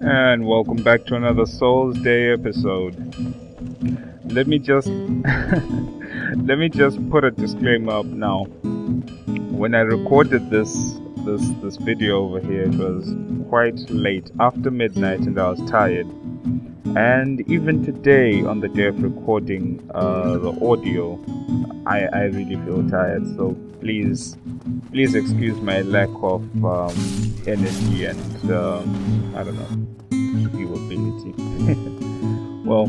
And welcome back to another Souls Day episode. Let me just let me just put a disclaimer up now. When I recorded this video over here, it was quite late after midnight and I was tired. And even today, on the day of recording the audio, I really feel tired. So please excuse my lack of energy and I don't know, viewability. Well,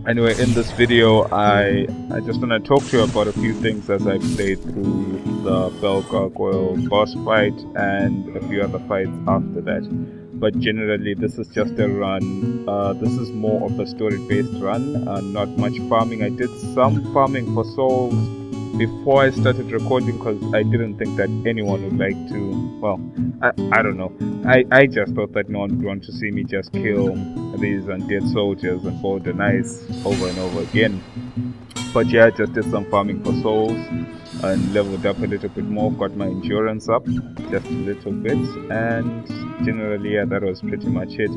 anyway, in this video, I just want to talk to you about a few things as I played through the Bell Gargoyle boss fight and a few other fights after that. But generally, this is just a run. This is more of a story-based run, not much farming. I did some farming for souls before I started recording because I didn't think that anyone would like to. Well, I don't know. I just thought that no one would want to see me just kill these undead soldiers and bowl the knights over and over again. But yeah, I just did some farming for souls and leveled up a little bit more, got my endurance up just a little bit, and generally, yeah, that was pretty much it.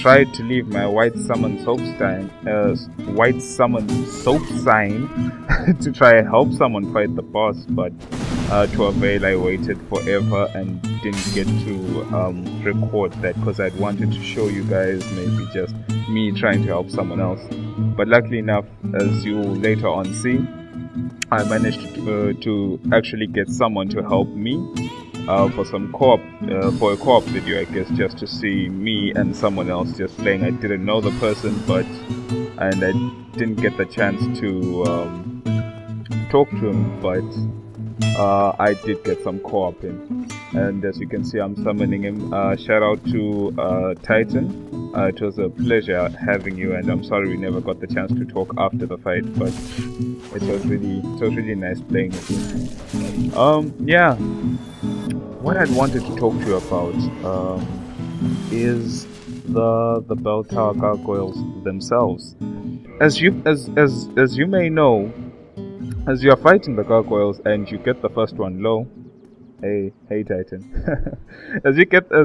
Tried to leave my white summon soap sign to try and help someone fight the boss, but to avail, I waited forever and didn't get to record that because I'd wanted to show you guys maybe just me trying to help someone else. But luckily enough, as you will later on see, I managed to actually get someone to help me for some for a co-op video, I guess, just to see me and someone else just playing. I didn't know the person, and I didn't get the chance to talk to him, but I did get some co-op in. And as you can see, I'm summoning him. Shout out to Titan. It was a pleasure having you, and I'm sorry we never got the chance to talk after the fight, but it was really nice playing with you. Yeah. What I'd wanted to talk to you about is the bell tower gargoyles themselves. As you may know, as you're fighting the gargoyles and you get the first one low, hey Titan, as you get the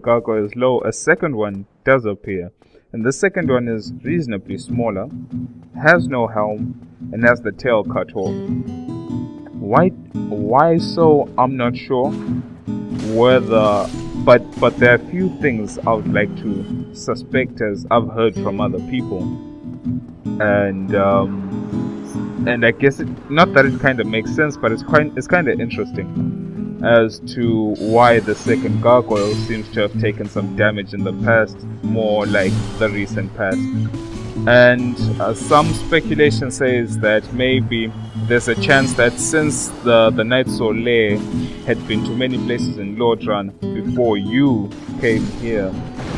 gargoyles low, a second one does appear, and the second one is reasonably smaller, has no helm, and has the tail cut off. Why so? I'm not sure. But there are a few things I would like to suspect, as I've heard from other people, and I guess not that it kind of makes sense, but it's kind of interesting as to why the second gargoyle seems to have taken some damage in the past, more like the recent past. And some speculation says that maybe there's a chance that since the Knight Soleil had been to many places in Lordran before you came here,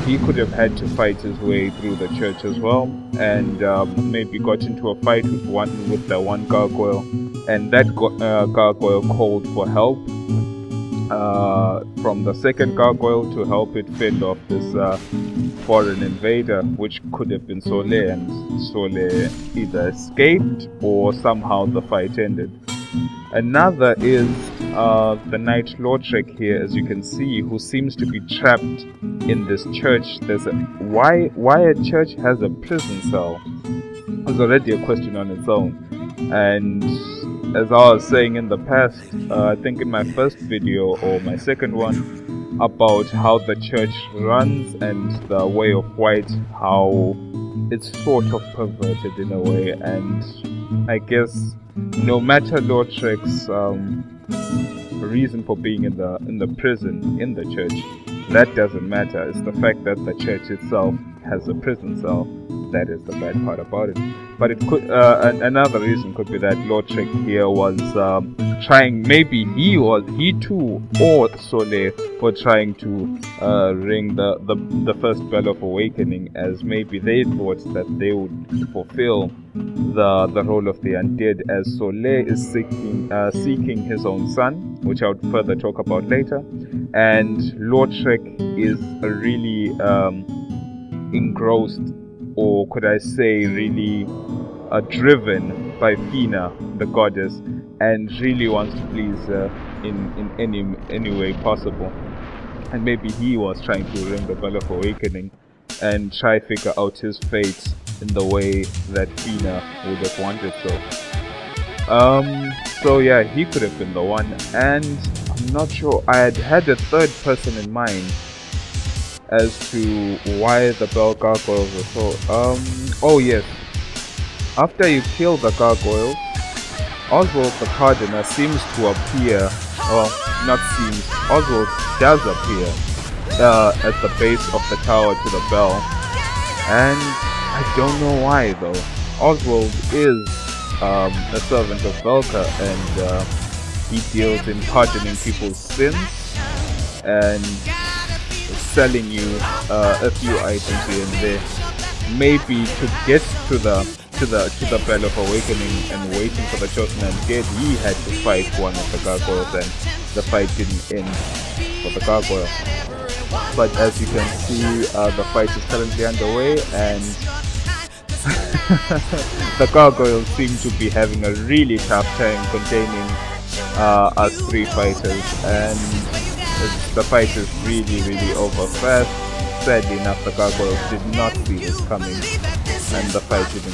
he could have had to fight his way through the church as well, and maybe got into a fight with the one gargoyle, and that gargoyle called for help from the second gargoyle to help it fend off this foreign invader, which could have been Soleil, and Soleil either escaped or somehow the fight ended. Another is the Knight Lautrec here, as you can see, who seems to be trapped in this church. There's why a church has a prison cell is already a question on its own. And as I was saying in the past, I think in my first video or my second one, about how the church runs and the way of white, how it's sort of perverted in a way, and I guess no matter Lautrec's reason for being in the prison in the church, that doesn't matter. It's the fact that the church itself has a prison cell that is the bad part about it. But it could another reason could be that Lautrec here was trying, maybe he too or Soleil were trying to ring the first bell of awakening, as maybe they thought that they would fulfill the role of the undead, as Soleil is seeking his own son, which I would further talk about later, and Lautrec is really engrossed, or could I say really driven by Fina, the goddess, and really wants to please her in any way possible. and maybe he was trying to ring the bell of awakening and try figure out his fate in the way that Fina would have wanted so yeah, he could have been the one, and I'm not sure. I had a third person in mind as to why the bell gargoyles were so oh yes, after you kill the gargoyles, Oswald the Pardoner seems to appear, or not seems, Oswald does appear at the base of the tower to the bell, and I don't know why though. Oswald is a servant of Velka, and he deals in pardoning people's sins and selling you a few items here and there. Maybe to get to the Bell of Awakening and waiting for the Chosen Undead, he had to fight one of the gargoyles, and the fight didn't end for the gargoyle. But as you can see, the fight is currently underway, and the gargoyles seem to be having a really tough time containing us three fighters, and the fight is really over fast. Sadly enough, the gargoyles did not see this coming, and the fight didn't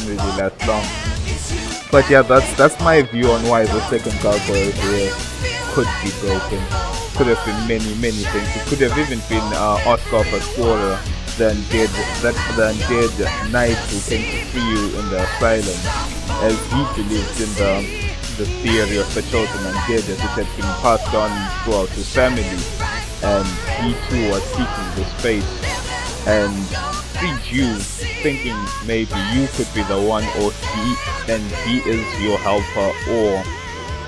really last long. But yeah, that's my view on why the second gargoyle here could be broken. Could have been many things. It could have even been Oscar Pasquara, the undead knight who came to free you in the asylum, as he believed in the theory of the chosen undead, as it had been passed on throughout his family, and he too was seeking this fate and freed you, thinking maybe you could be the one, or he is your helper, or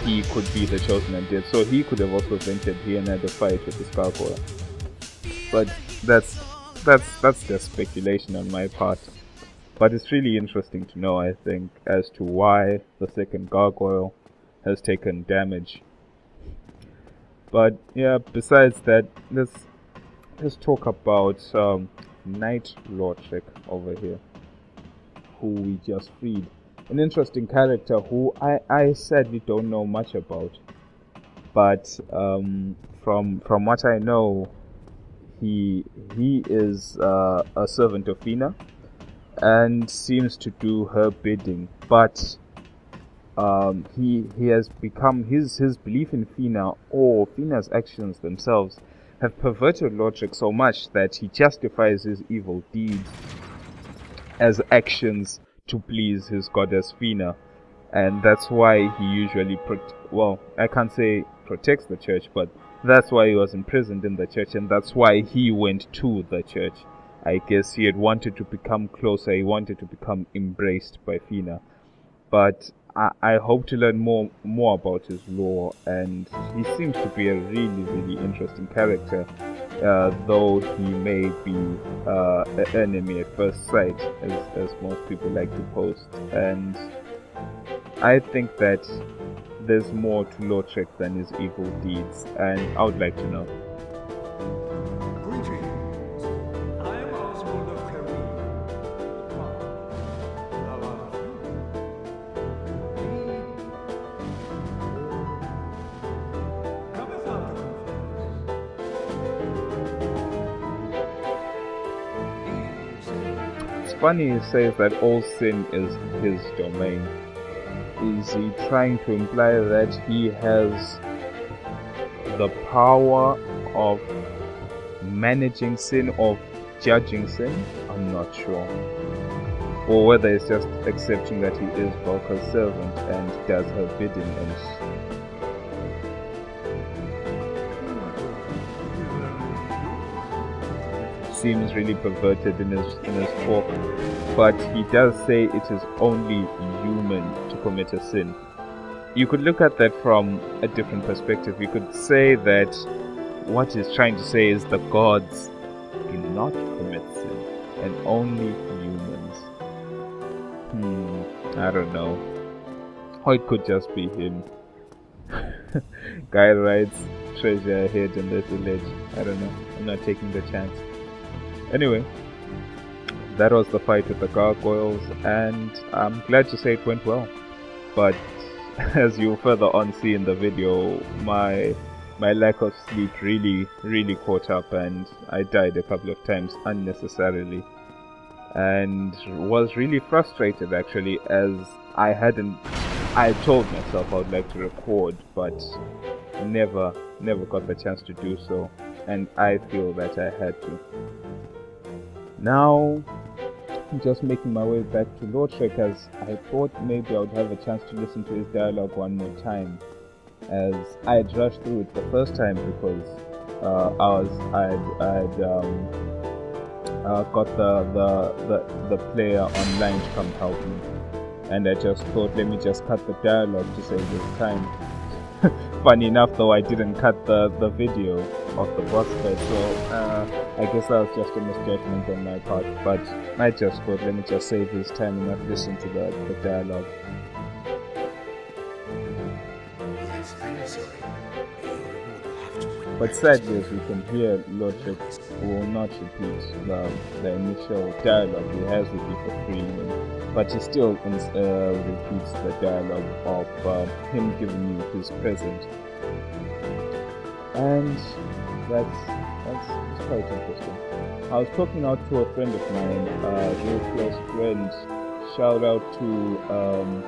he could be the chosen undead. So he could have also ventured here and had a fight with this gargoyle. But that's just speculation on my part. But it's really interesting to know, I think, as to why the second gargoyle has taken damage. But yeah, besides that, let's talk about Knight Lordship over here, who we just freed. An interesting character who I sadly don't know much about, but from what I know, he is a servant of Fina and seems to do her bidding, but he has become his belief in Fina, or Fina's actions themselves, have perverted Lordship so much that he justifies his evil deeds as actions to please his goddess Fina, and that's why he usually I can't say protects the church, but that's why he was imprisoned in the church, and that's why he went to the church. I guess he had wanted to become closer, he wanted to become embraced by Fina. But I hope to learn more about his lore, and he seems to be a really interesting character, though he may be an enemy at first sight, as most people like to post. And I think that there's more to Lordship than his evil deeds, and I would like to know. Greetings. I am Oswald of Career. It's funny he says that all sin is his domain. Is he trying to imply that he has the power of managing sin, of judging sin? I'm not sure. Or whether it's just accepting that he is Velka's servant and does her bidding, and seems really perverted in his talk. But he does say it is only human to commit a sin. You could look at that from a different perspective. You could say that what he's trying to say is the gods do not commit sin, and only humans. I don't know. Or it could just be him. Guy writes treasure ahead in the village. I don't know. I'm not taking the chance. Anyway, that was the fight with the gargoyles, and I'm glad to say it went well. But as you'll further on see in the video, my my lack of sleep really caught up, and I died a couple of times unnecessarily, and was really frustrated actually, as I told myself I would like to record, but never got the chance to do so, and I feel that I had to. Now I'm just making my way back to Lord Shrek, as I thought maybe I would have a chance to listen to his dialogue one more time, as I had rushed through it the first time because I'd got the player online to come help me, and I just thought, let me just cut the dialogue to save this time. Funny enough, though, I didn't cut the video of the boss fight, so I guess that was just a misjudgment on my part, but I just thought, let me just save this time and not listen to the dialogue. Yes, I'm sorry. You will have to wait. But sadly, as we can hear, Lord Shrek will not repeat the initial dialogue he has with you for free, but he still repeats the dialogue of him giving you his present, and that's quite interesting. I was talking out to a friend of mine, a real close friend. Shout out to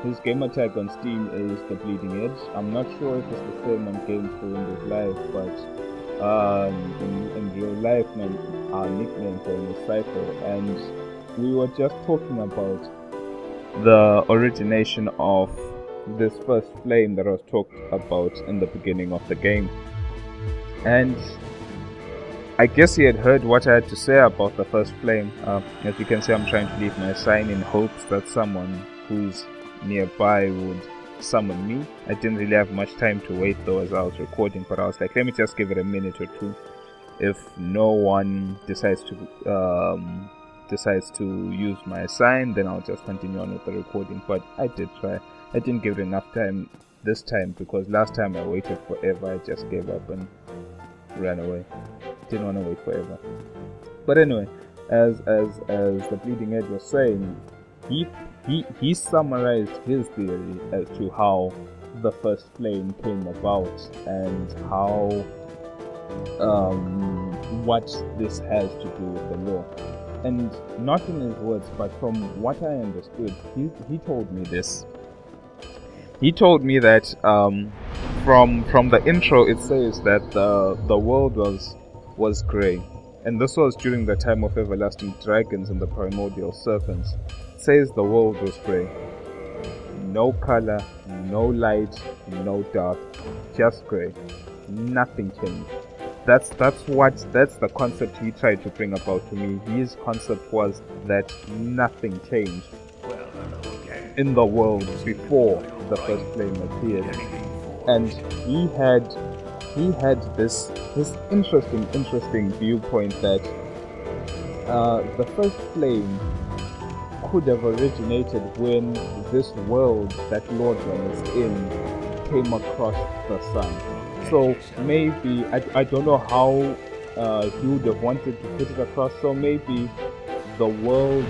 his gamer tag on Steam is The Bleeding Edge. I'm not sure if it's the same on Games for Windows Live, but in real life, our nicknames are in the cycle, and we were just talking about the origination of this first flame that was talked about in the beginning of the game. And I guess he had heard what I had to say about the first flame. As you can see, I'm trying to leave my sign in hopes that someone who's nearby would summon me. I didn't really have much time to wait though as I was recording, but I was like, let me just give it a minute or two. If no one decides to use my sign, then I'll just continue on with the recording. But I did try. I didn't give it enough time this time, because last time I waited forever. I just gave up and ran away. Didn't want to wait forever. But anyway, as the Bleeding Edge was saying, he summarized his theory as to how the first flame came about and how what this has to do with the law. And not in his words, but from what I understood, he told me this. He told me that from the intro it says that the world was grey, and this was during the time of everlasting dragons and the primordial serpents. It says the world was grey, no color, no light, no dark, just grey. Nothing changed. That's the concept he tried to bring about to me. His concept was that nothing changed in the world before the first flame appeared, and he had this interesting viewpoint that the first flame could have originated when this world that Lord Ram is in came across the sun. So maybe, I don't know how he would have wanted to put it across, so maybe the world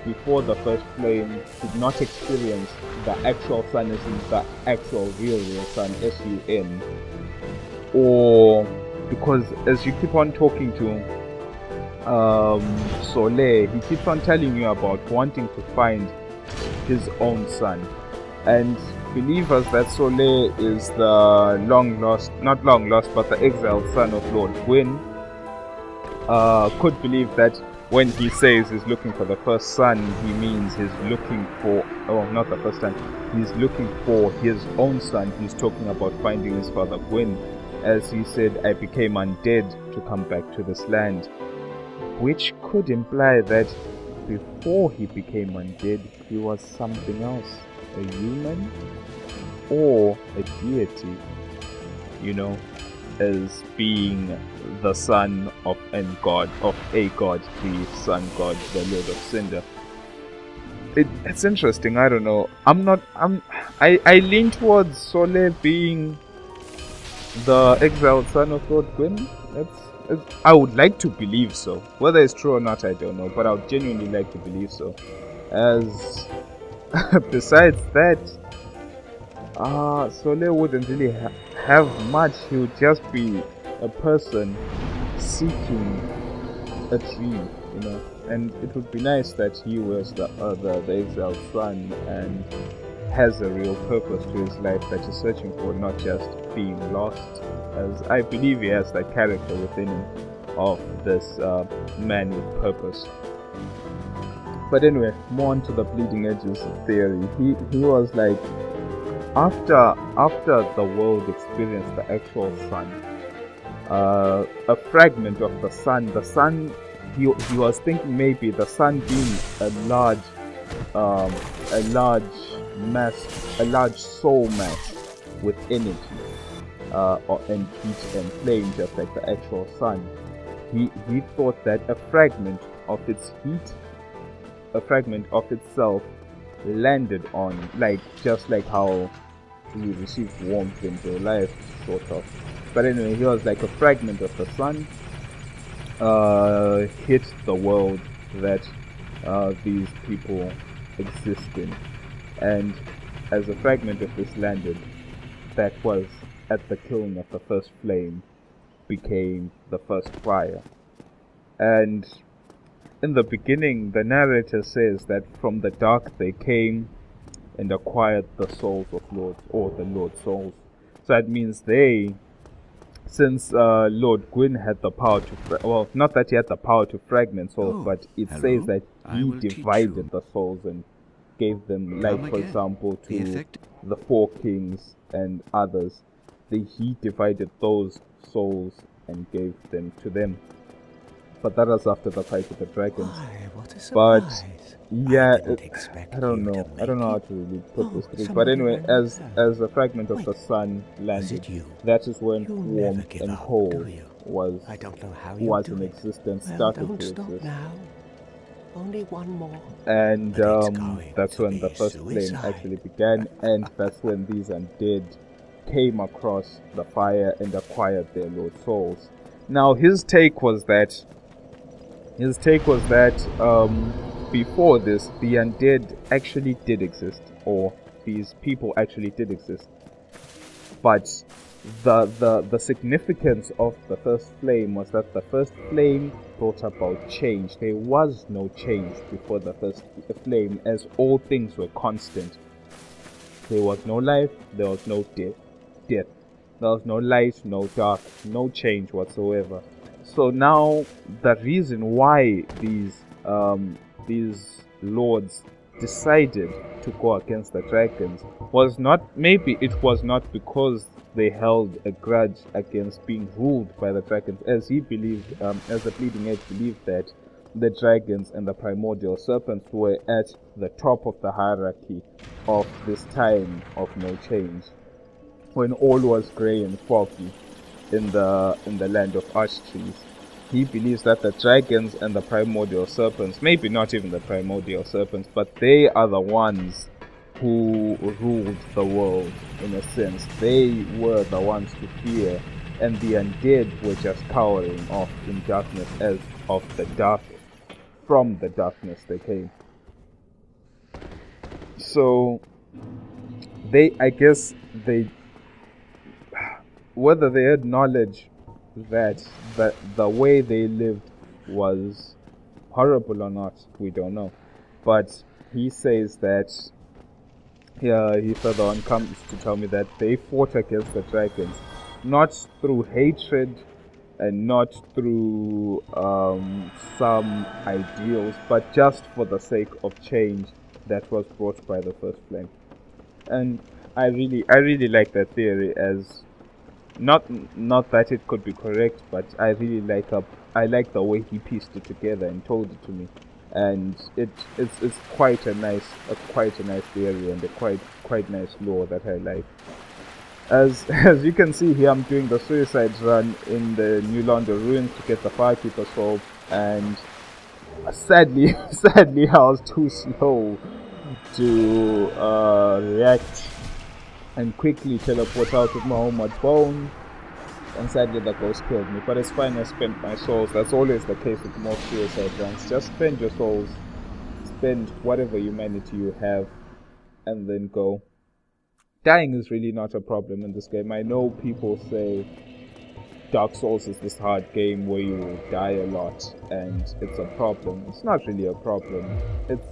before the first flame did not experience the actual sun as in the actual real sun, S-U-N. Or because as you keep on talking to Soleil, he keeps on telling you about wanting to find his own sun. And believers that Soleil is the but the exiled son of Lord Gwyn, could believe that when he says he's looking for the first son, he means he's looking for, not the first son, he's looking for his own son. He's talking about finding his father Gwyn, as he said, I became undead to come back to this land, which could imply that before he became undead, he was something else, a human or a deity, as being the son of a god, the sun god, the Lord of Cinder. It's interesting. I don't know. I lean towards Soleil being the exiled son of Lord Gwyn. I would like to believe so. Whether it's true or not, I don't know. But I would genuinely like to believe so. As besides that, Soleil wouldn't really have much. He would just be a person seeking a dream, and it would be nice that he was the exiled son and has a real purpose to his life that he's searching for, not just being lost, as I believe he has that character within him of this man with purpose. But anyway, more on to the bleeding edges theory. He was like, after the world experienced the actual sun, a fragment of the sun, he was thinking maybe the sun being a large mass, a large soul mass with energy, and heat and flame, just like the actual sun. He thought that a fragment of its heat, a fragment of itself, landed on, just like how we receive warmth into life, sort of. But anyway, he was like a fragment of the sun hit the world that these people exist in, and as a fragment of this landed, that was at the kiln of the first flame, became the first fire. And in the beginning, the narrator says that from the dark they came and acquired the souls of lords, or the Lord's souls. So that means since Lord Gwyn had the power to, not that he had the power to fragment souls, but it says that he divided the souls and gave them, for example, to the four kings and others. He divided those souls and gave them to them. But that was after the fight with the dragons. What a surprise. But yeah, I don't know how to really put this through. But anyway, as a fragment of the sun landed, that is when warmth and cold was in existence, started to exist. Now. Only one more. And that's when the first flame actually began, and that's when these undead came across the fire and acquired their Lord's souls. Now his take was that before this, the undead actually did exist, or these people actually did exist. But the significance of the first flame was that the first flame brought about change. There was no change before the first flame, as all things were constant. There was no life, there was no death. There was no light, no dark, no change whatsoever. So now the reason why these lords decided to go against the dragons was not because they held a grudge against being ruled by the dragons, as he believed, as the Bleeding Edge believed that the dragons and the primordial serpents were at the top of the hierarchy of this time of no change, when all was grey and foggy in the land of ash trees. He believes that the dragons and the primordial serpents, maybe not even the primordial serpents, but they are the ones who ruled the world in a sense. They were the ones to fear, and the undead were just cowering off in darkness, as of the dark, from the darkness they came. So whether they had knowledge that the way they lived was horrible or not, we don't know. But he says that, he further on comes to tell me that they fought against the dragons, not through hatred and not through some ideals, but just for the sake of change that was brought by the first flame. And I really like that theory, as not that it could be correct, but I really like the way he pieced it together and told it to me, and it's quite a nice theory and a quite nice lore that I like. As you can see here, I'm doing the suicide run in the New London ruins to get the Firekeeper soul, and sadly I was too slow to react and quickly teleport out with my homeward bone, and sadly the ghost killed me. But it's fine, I spent my souls. That's always the case with most suicide runs. Just spend your souls, spend whatever humanity you have, and then go. dying is really not a problem in this game. I know people say Dark Souls is this hard game where you die a lot and it's a problem. It's not really a problem. It's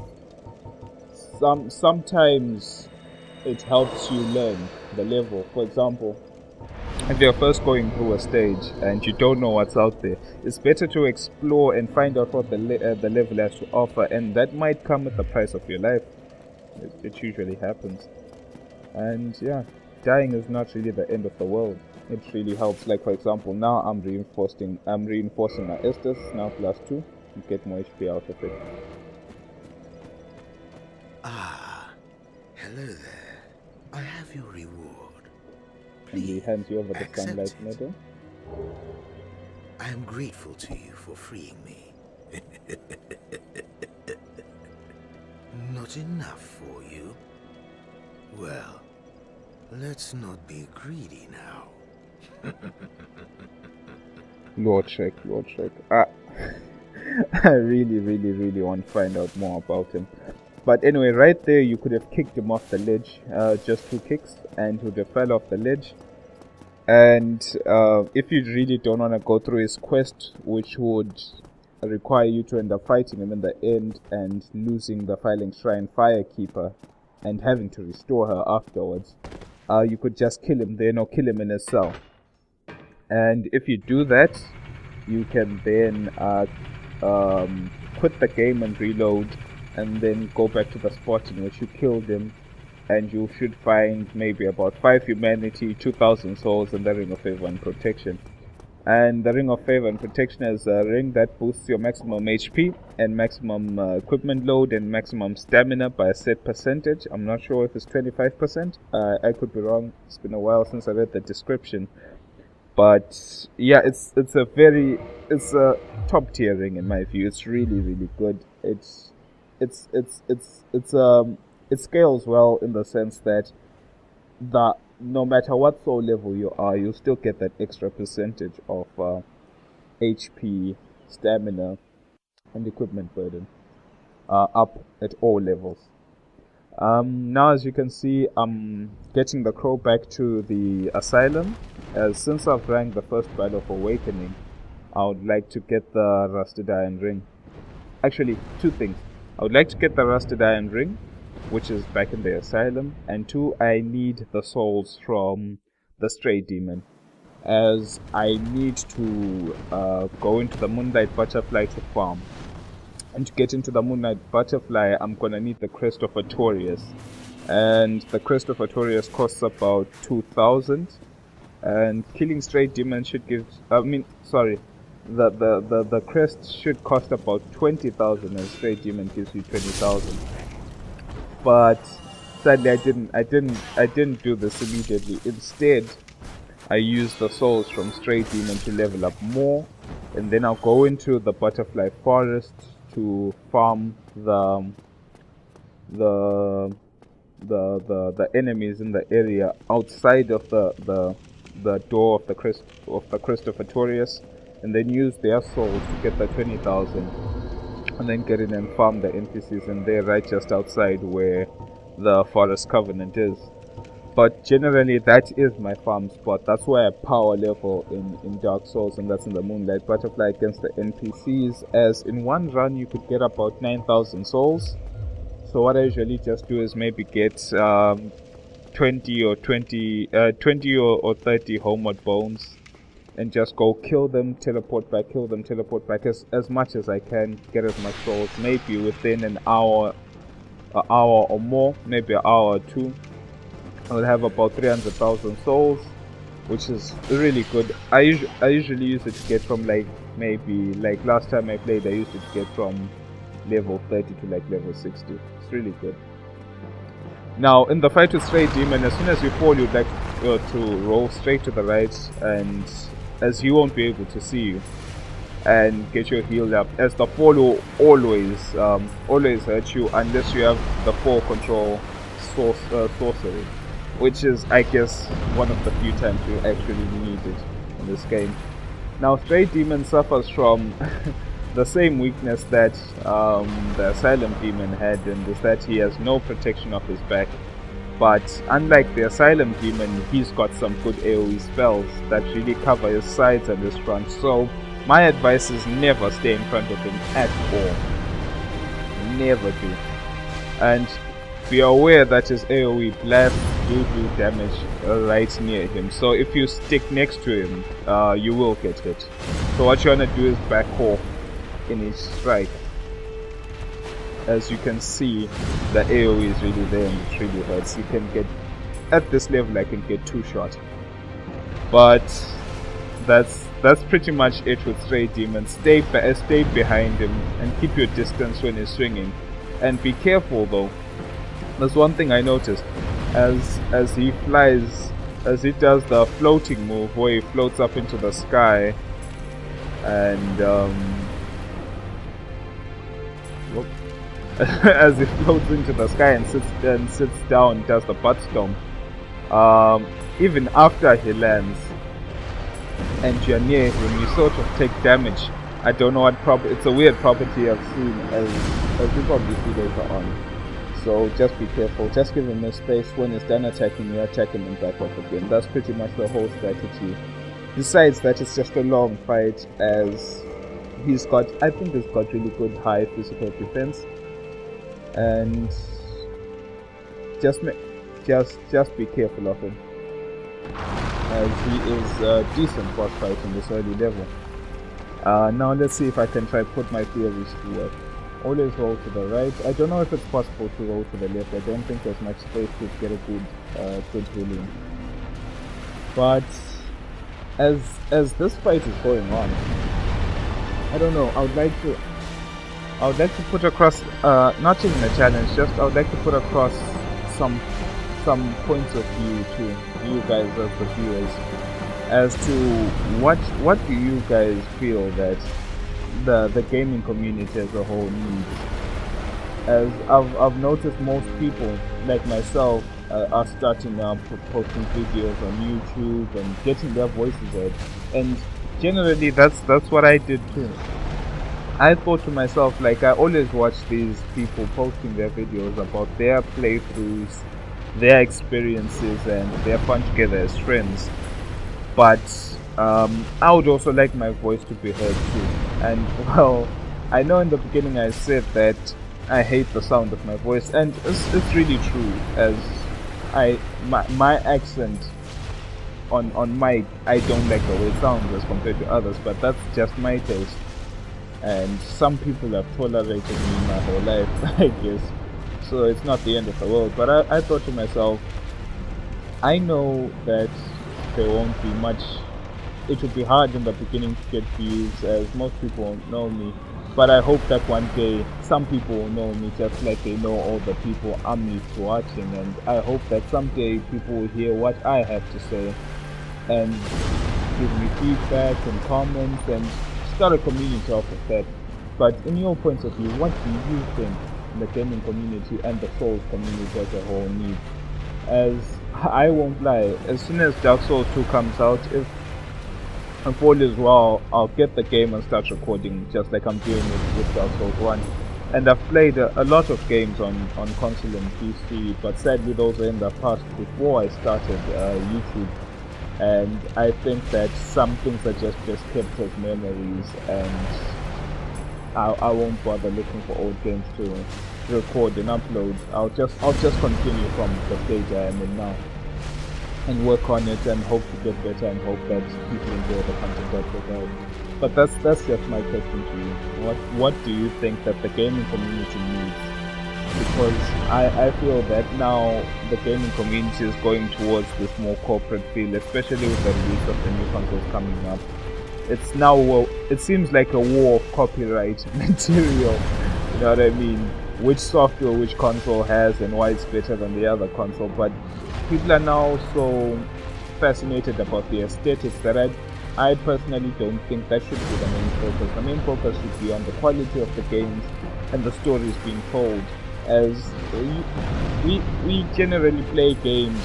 sometimes it helps you learn the level. For example, if you're first going through a stage and you don't know what's out there, it's better to explore and find out what the level has to offer, and that might come at the price of your life. It usually happens. And yeah, dying is not really the end of the world. It really helps. Like for example, now I'm reinforcing my Estus, now +2, to get more HP out of it. Ah, hello there. I have your reward. And he hands you over the accept sunlight it. medal. I am grateful to you for freeing me. Not enough for you? Well, let's not be greedy now. Lord Shrek. I really want to find out more about him. But anyway, right there you could have kicked him off the ledge, just 2 kicks, and he would have fell off the ledge. And if you really don't want to go through his quest, which would require you to end up fighting him in the end and losing the Filing Shrine Firekeeper and having to restore her afterwards, you could just kill him then or kill him in his cell. And if you do that, you can then quit the game and reload, and then go back to the spot in which you killed him, and you should find maybe about 5 humanity, 2,000 souls, and the Ring of Favor and Protection. And the Ring of Favor and Protection is a ring that boosts your maximum HP and maximum equipment load and maximum stamina by a set percentage. I'm not sure if it's 25%. I could be wrong. It's been a while since I read the description. But yeah, it's a top tier ring in my view. It's really good. It scales well in the sense that no matter what soul level you are, you still get that extra percentage of HP, stamina, and equipment burden up at all levels. Now, as you can see, I'm getting the crow back to the asylum. Since I've ranked the first Battle of Awakening, I would like to get the Rusted Iron Ring. Actually, 2 things. I would like to get the Rusted Iron Ring, which is back in the asylum, and 2, I need the souls from the Stray Demon, as I need to go into the Moonlight Butterfly to farm. And to get into the Moonlight Butterfly, I'm gonna need the Crest of Artorias, and the Crest of Artorias costs about 2,000, and killing Stray Demon should give, the crest should cost about 20,000, and Stray Demon gives you 20,000. But sadly, I didn't do this immediately. Instead, I used the souls from Stray Demon to level up more, and then I'll go into the Butterfly Forest to farm the enemies in the area outside of the door of the Crest of Artorias, and then use their souls to get the 20,000. And then get in and farm the NPCs, and they're right just outside where the Forest Covenant is. But generally, that is my farm spot. That's where I power level in Dark Souls, and that's in the Moonlight Butterfly against the NPCs. As in one run, you could get about 9,000 souls. So what I usually just do is maybe get 20 or 30 homeward bones, and just go kill them, teleport back, as much as I can, get as much souls, maybe within an hour or more, maybe an hour or 2. I'll have about 300,000 souls, which is really good. I usually use it to get from maybe last time I played, I used it to get from level 30 to level 60. It's really good. Now, in the fight with Stray Demon, as soon as you fall, you'd like to roll straight to the right, and as he won't be able to see you, and get your healed up, as the fall will always hurt you unless you have the fall control sorcery, which is, I guess, one of the few times you actually need it in this game. Now, Stray Demon suffers from the same weakness that the Asylum Demon had, and is that he has no protection of his back. But unlike the Asylum Demon, he's got some good AoE spells that really cover his sides and his front. So my advice is never stay in front of him at all. Never do. And be aware that his AoE blasts do damage right near him. So if you stick next to him, you will get hit. So what you want to do is back off in each strike. As you can see, the AoE is really there and it really hurts. You can get, at this level I can get 2 shots. But that's pretty much it with Stray Demon. Stay behind him and keep your distance when he's swinging. And be careful though. There's one thing I noticed. As he flies, as he does the floating move where he floats up into the sky and as he floats into the sky and sits down, does the butt stomp. Even after he lands and you're near him, you sort of take damage. I don't know what it's a weird property I've seen, as you probably see later on. So just be careful. Just give him his space. When he's done attacking, you attack him and back off again. That's pretty much the whole strategy. Besides that, it's just a long fight, as I think he's got really good high physical defense. And just be careful of him, as he is a decent boss fight in this early level. Now let's see if I can try put my theories to work. Always roll to the right. I don't know if it's possible to roll to the left. I don't think there's much space to get a good healing. But as this fight is going on, I don't know. I would like to put across, not even a challenge, I would like to put across some points of view to you guys as the viewers, as to what do you guys feel that the gaming community as a whole needs. As I've noticed, most people like myself are starting up posting videos on YouTube and getting their voices heard, and generally that's what I did too. I thought to myself, like, I always watch these people posting their videos about their playthroughs, their experiences, and their fun together as friends. But I would also like my voice to be heard too. And well, I know in the beginning I said that I hate the sound of my voice, and it's really true, as my accent on mic, I don't like the way it sounds as compared to others, but that's just my taste. And some people have tolerated me my whole life, I guess. So it's not the end of the world. But I thought to myself, I know that there won't be much. It will be hard in the beginning to get views, as most people won't know me. But I hope that one day some people will know me just like they know all the people I'm used to watching. And I hope that someday people will hear what I have to say and give me feedback and comments and start a community off of that. But in your points of view, what do you think the gaming community and the Souls community as a whole needs? As I won't lie, as soon as Dark Souls 2 comes out, if all is well, I'll get the game and start recording just like I'm doing it with Dark Souls 1. And I've played a lot of games on console and PC, but sadly those were in the past before I started YouTube. And I think that some things are just kept as memories, and I won't bother looking for old games to record and upload. I'll just continue from the stage I am in now and work on it and hope to get better and hope that people enjoy the content I provide. But that's just my question to you. What do you think that the gaming community needs? Because I feel that now the gaming community is going towards this more corporate feel, especially with the release of the new consoles coming up. It's now, it seems like a war of copyright material, you know what I mean? Which software which console has and why it's better than the other console. But people are now so fascinated about the aesthetics that I personally don't think that should be the main focus. The main focus should be on the quality of the games and the stories being told. As we generally play games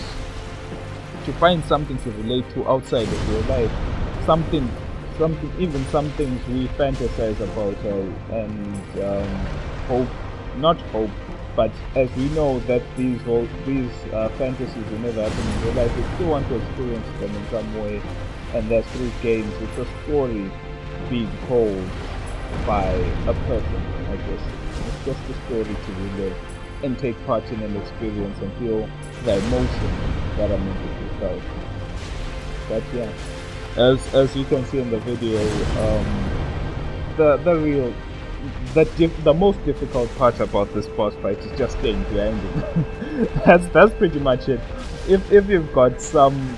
to find something to relate to outside of real life, even some things we fantasize about and But as we know that these fantasies will never happen in real life, we still want to experience them in some way, and that's through games. It's a story being told by a person, I guess. It's just a story to relive and take part in an experience and feel the emotion that I'm meant to be felt. But yeah, as you can see in the video, the most difficult part about this boss fight is just staying behind him. That's pretty much it. If you've got some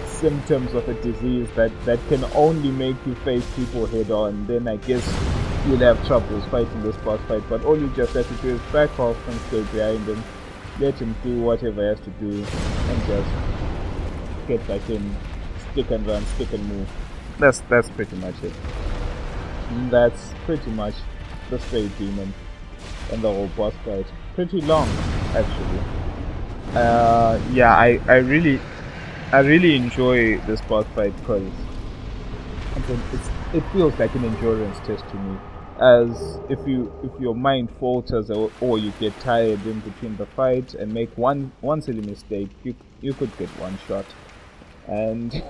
symptoms of a disease that can only make you face people head on, then I guess you'll have troubles fighting this boss fight. But all you just have to do is back off and stay behind him, let him do whatever he has to do, and just get back in, stick and run, stick and move. That's pretty much it. That's pretty much the Stray Demon and the whole boss fight. Pretty long, actually. Yeah, I really enjoy this boss fight because it feels like an endurance test to me. As if your mind falters or you get tired in between the fight and make one silly mistake, you could get one shot. And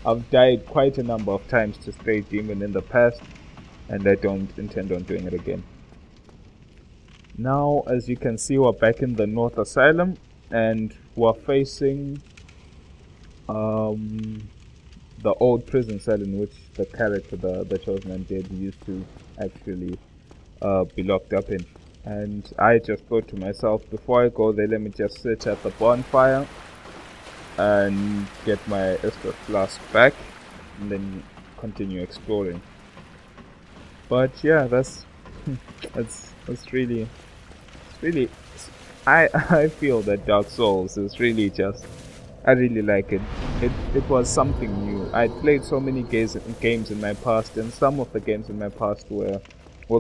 I've died quite a number of times to Stray Demon in the past, and I don't intend on doing it again. Now, as you can see, we're back in the North Asylum, and we're facing the old prison cell in which the character, the Chosen Undead, used to actually be locked up in. And I just thought to myself, before I go there, let me just sit at the bonfire and get my Esper Flask back, and then continue exploring. But yeah, that's really I feel that Dark Souls is really just, I really like it. It was something new. I'd played so many games in my past, and some of the games in my past were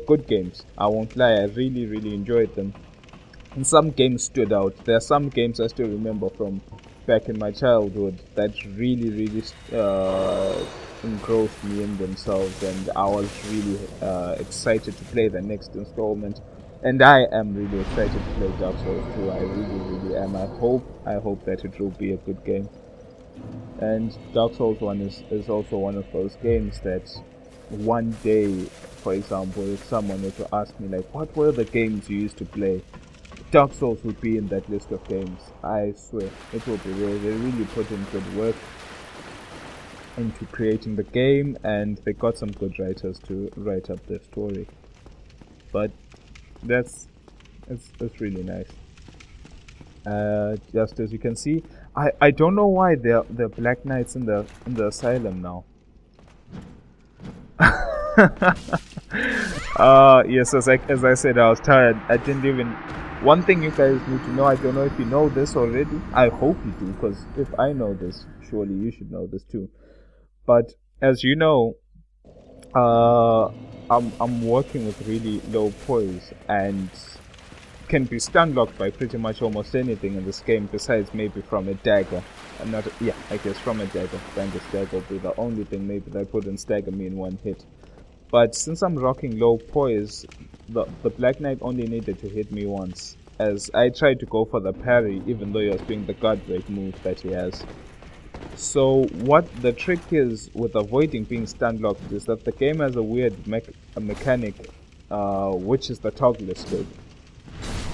good games. I won't lie, I really enjoyed them. And some games stood out. There are some games I still remember from back in my childhood that really engrossed me in themselves, and I was really excited to play the next installment. And I am really excited to play Dark Souls 2. I really am. I hope that it will be a good game. And Dark Souls 1 is also one of those games that one day, for example, if someone were to ask me, like, what were the games you used to play, Dark Souls would be in that list of games. I swear, it will be real. They really put in good work into creating the game, and they got some good writers to write up their story. But it's really nice. Just as you can see, I don't know why there are Black Knights in the asylum now. Yes, as I said, I was tired. I didn't even. One thing you guys need to know, I don't know if you know this already. I hope you do, because if I know this, surely you should know this too. But as you know, I'm working with really low poise and can be stun locked by pretty much almost anything in this game, besides maybe from a dagger. I guess from a dagger. Brandis dagger will be the only thing maybe that wouldn't stagger me in one hit. But since I'm rocking low poise, the Black Knight only needed to hit me once, as I tried to go for the parry even though he was doing the guard break move that he has. So what the trick is with avoiding being stun locked is that the game has a weird mechanic, which is the toggle escape.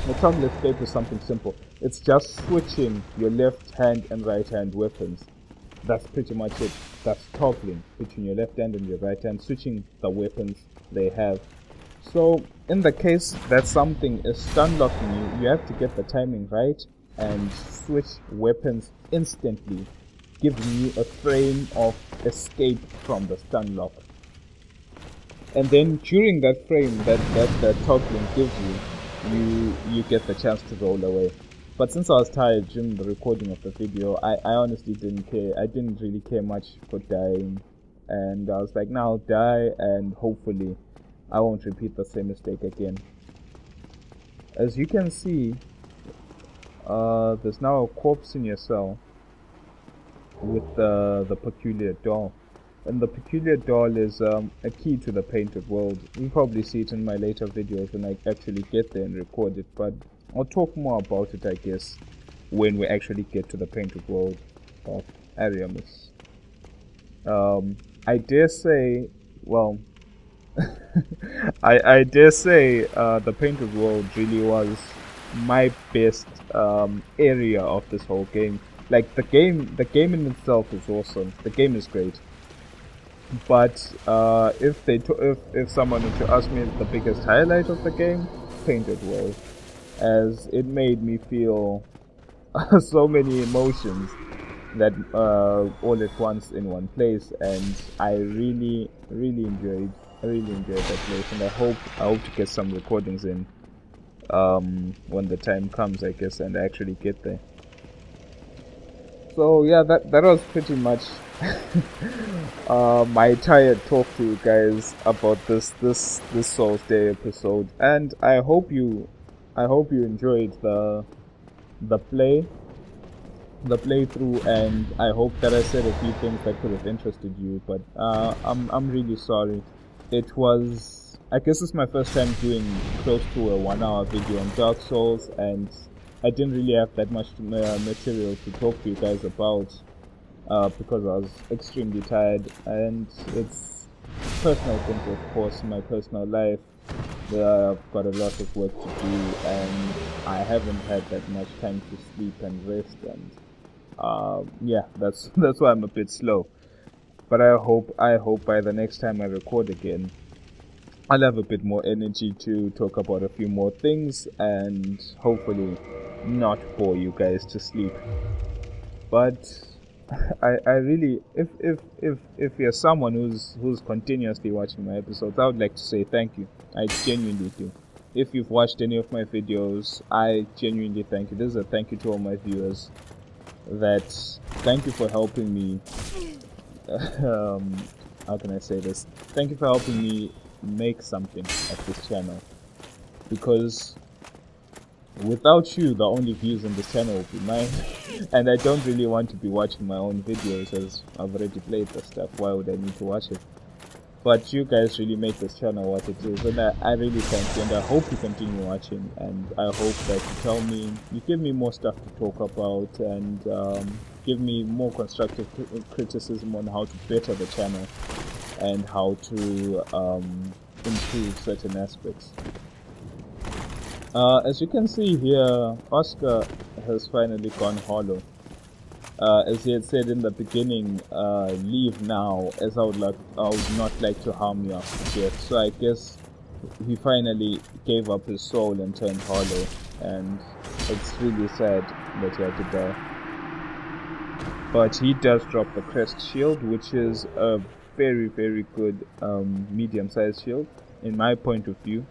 The toggle escape is something simple. It's just switching your left hand and right hand weapons. That's pretty much it. That's toggling between your left hand and your right hand, switching the weapons they have. So in the case that something is stun locking you, you have to get the timing right and switch weapons instantly, giving you a frame of escape from the stun lock. And then during that frame that toggling gives you get the chance to roll away. But since I was tired during the recording of the video, I honestly didn't care. I didn't really care much for dying, and I was like, now I'll die and hopefully I won't repeat the same mistake again. As you can see, there's now a corpse in your cell with the peculiar doll. And the peculiar doll is a key to the painted world. You'll probably see it in my later videos when I actually get there and record it, but I'll talk more about it, I guess, when we actually get to the painted world of Ariamis. I dare say, well, I dare say the painted world really was my best area of this whole game. Like the game in itself is awesome. The game is great. But if someone were to ask me the biggest highlight of the game, painted world, as it made me feel so many emotions that all at once in one place, and I really enjoyed that place, and I hope to get some recordings in when the time comes, I guess, and I actually get there. So yeah, that was pretty much my tired talk to you guys about this Souls Day episode, and I hope you enjoyed the playthrough, and I hope that I said a few things that could have interested you. But I'm really sorry. It was, I guess it's my first time doing close to a 1-hour video on Dark Souls, and I didn't really have that much material to talk to you guys about because I was extremely tired, and it's personal things, of course, in my personal life. I've got a lot of work to do, and I haven't had that much time to sleep and rest, and yeah, that's why I'm a bit slow. But I hope by the next time I record again, I'll have a bit more energy to talk about a few more things, and hopefully not bore you guys to sleep. But I really, if you're someone who's continuously watching my episodes, I would like to say thank you. I genuinely do. If you've watched any of my videos, I genuinely thank you. This is a thank you to all my viewers. Thank you for helping me. How can I say this? Thank you for helping me make something of this channel, because without you, the only views on this channel will be mine, and I don't really want to be watching my own videos, as I've already played the stuff. Why would I need to watch it? But you guys really make this channel what it is, and I really thank you, and I hope you continue watching, and I hope that you give me more stuff to talk about, and give me more constructive criticism on how to better the channel and how to improve certain aspects. As you can see here, Oscar has finally gone hollow. As he had said in the beginning, leave now, as I would not like to harm you after death. So I guess he finally gave up his soul and turned hollow, and it's really sad that he had to die. But he does drop the crest shield, which is a very good medium-sized shield in my point of view.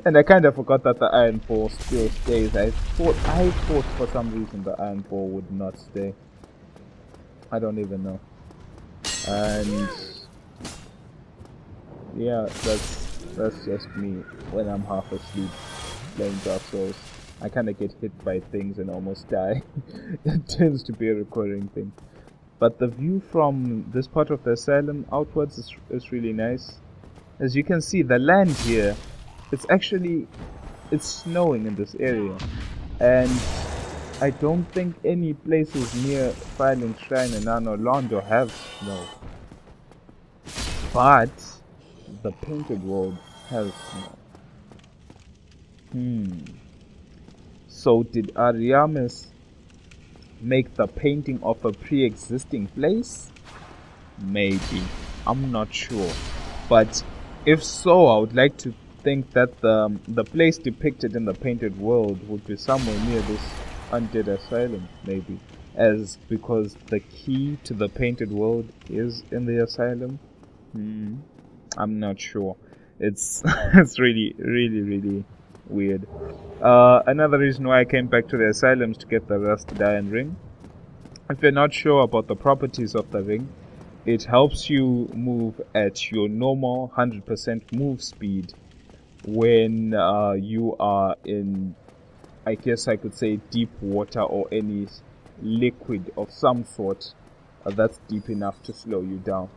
And I kind of forgot that the Iron Ball still stays. I thought for some reason the Iron Ball would not stay. I don't even know. And yeah, that's just me when I'm half asleep playing Dark Souls. I kind of get hit by things and almost die. It tends to be a recurring thing. But the view from this part of the asylum outwards is really nice. As you can see, the land here, it's snowing in this area, and I don't think any places near Firelink Shrine and Anor Londo have snow. But the painted world has snow. So did Ariamis make the painting of a pre-existing place? Maybe. I'm not sure. But if so, I would like to think that the place depicted in the painted world would be somewhere near this undead asylum, maybe, because the key to the painted world is in the asylum. I'm not sure. It's it's really weird. Another reason why I came back to the asylum is to get the rusted iron ring. If you're not sure about the properties of the ring, it helps you move at your normal 100% move speed when you are in, I guess I could say, deep water or any liquid of some sort. that's deep enough to slow you down,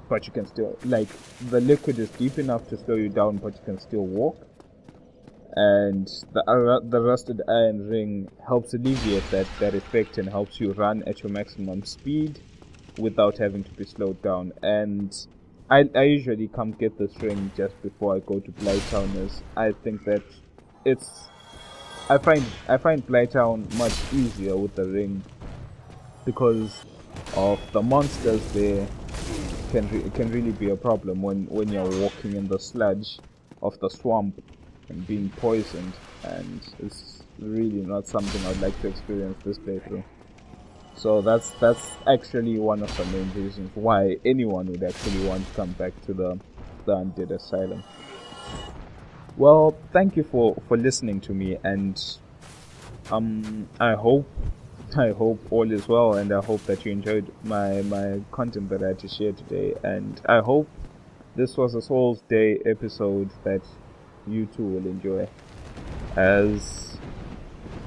but you can still, like, the liquid is deep enough to slow you down, but you can still walk. And the rusted iron ring helps alleviate that effect and helps you run at your maximum speed without having to be slowed down. And I usually come get this ring just before I go to Blighttown, as I think that I find Blighttown much easier with the ring because of the monsters there. Can really be a problem when you're walking in the sludge of the swamp and being poisoned, and it's really not something I'd like to experience this playthrough. So that's actually one of the main reasons why anyone would actually want to come back to the Undead Asylum. Well, thank you for listening to me, and I hope all is well, and I hope that you enjoyed my content that I had to share today, and I hope this was a Souls Day episode that you too will enjoy, as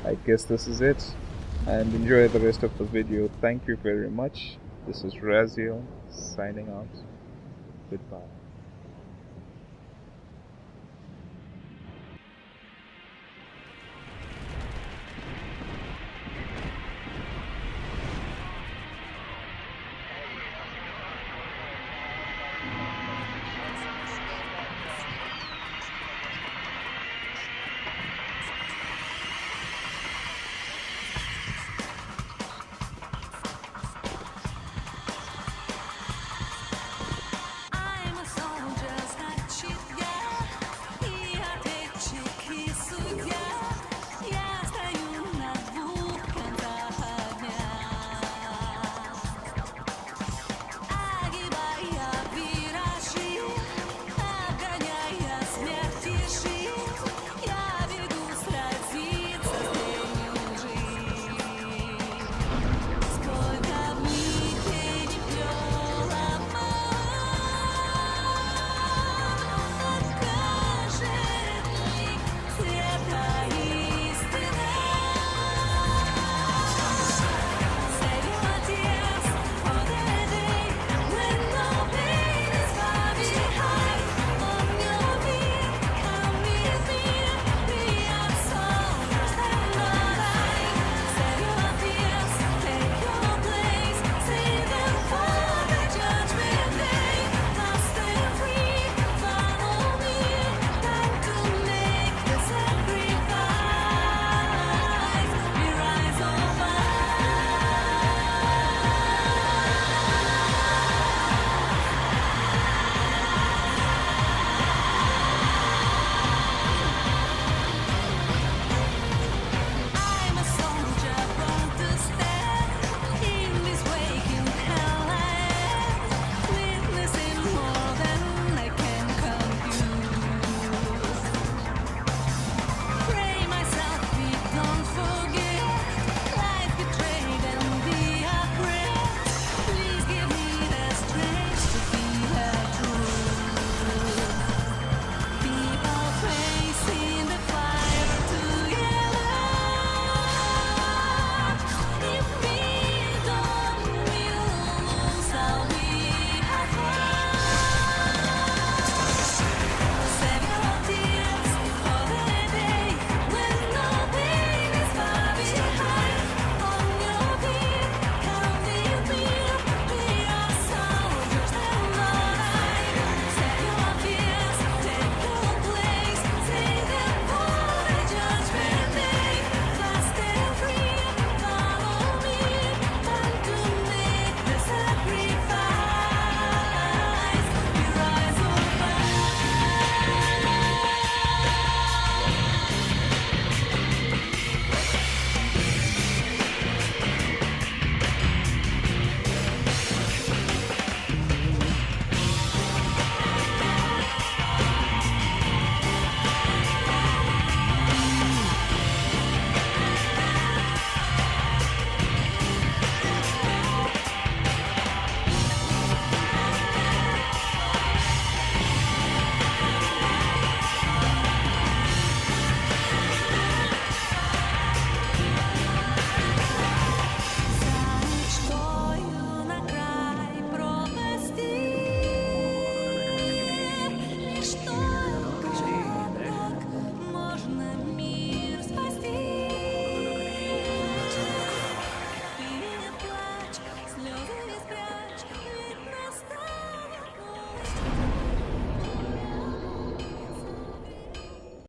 I guess this is it, and enjoy the rest of the video. Thank you very much. This is Raziel signing out. Goodbye.